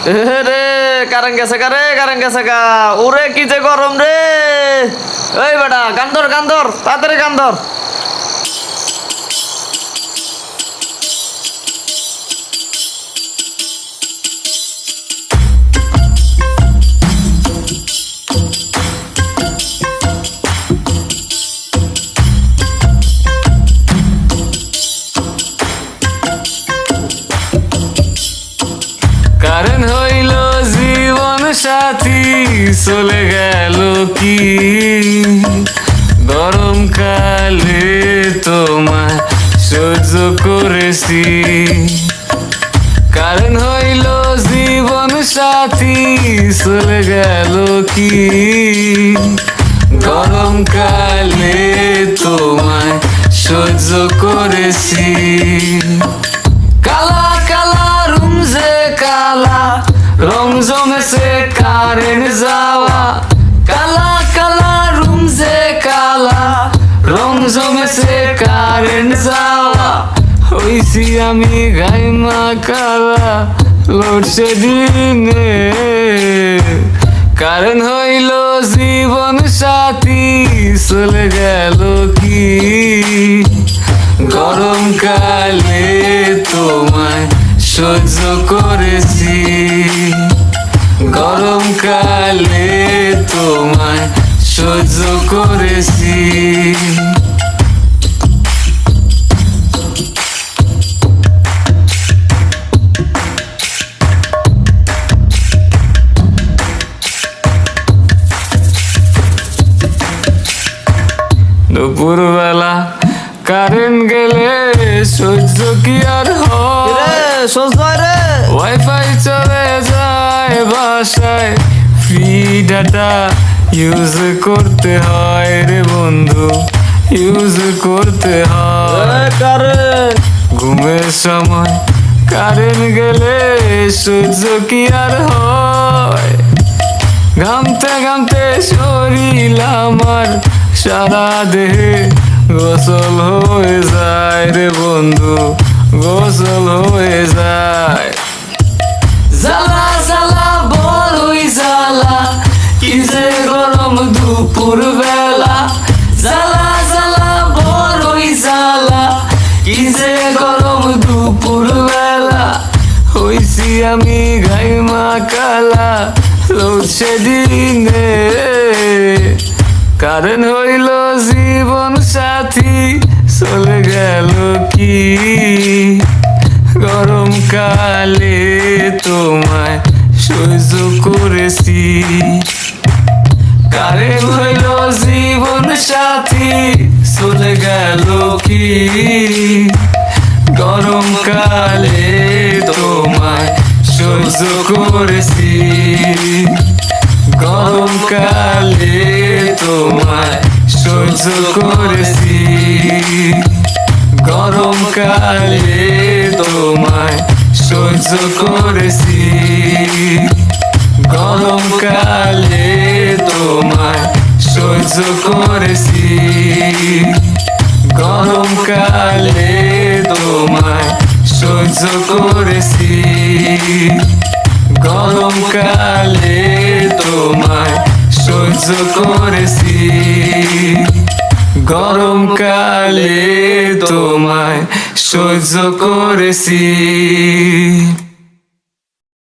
রে কারেন্ট গেছে কা রে, কারেন্ট গেছে কা। ওরে কি যে গরম রে। এই বেটা গান ধর, গান ধর, তাড়াতাড়ি গান ধর। কারণ হইল জীবন সাথী চলে গেল কি গরমকালে তোমায় সহ্য করেছি। কারণ হইল জীবন সাথী চলে গেল কি গরমকালে তোমায় সহ্য করেছি। কালা কালা রুম যে কালা রং জমেছে কারেন্ট যাওয়া। কালা কালা রুম যে কালা রং জমেছে কারেন্ট যাওয়া। হইছি আমি গাইমা কালা লোডশেডিংয়ে। কারণ হইল জীবন সাথী চলে গেল কি গরমকালে তোমায় সহ্য করেছি। গরমকালে তোমায় সহ্য করেছি। দুপুরবেলা কারেন্ট গেলে সহ্য কি আর হয়? সহ্য হয় রে। ওয়াইফাই চলে যায় বাসায়, ফ্রি ডাটা ইউজ করতে হয় রে বন্ধু, ইউজ করতে হয়। কারেন্ট ঘুমের সময় কারেন্ট গেলে সহ্য কি আর হয়? ঘামতে ঘামতে শরীর আমার সারা দেহে গোসল হয়ে যায় রে বন্ধু, গোসল হয়ে যায়। জ্বালা জ্বালা বড়ই জ্বালা, কি যে গরম দুপুর বেলা। জ্বালা জ্বালা বড়ই জ্বালা, কি যে গরম দুপুর বেলা। হইছি আমি গাইমা কালা লোডশেডিংয়ে। কারণ হইল জীবন সাথী চলে গেল কি গরমকালে তোমায় সহ্য করেছি। কারণ হইল জীবন সাথী চলে গেল কি গরমকালে তোমায় সহ্য করেছি। গরমকালে তোমায় সহ্য করেছি। গরমকালে তোমায় সহ্য করেছি। গরমকালে তোমায় সহ্য করেছি। গরমকালে তোমায় সহ্য করেছি। গরমকালে তোমায় সহ্য করেছি। গরমকালে তোমায় সহ্য করেছি।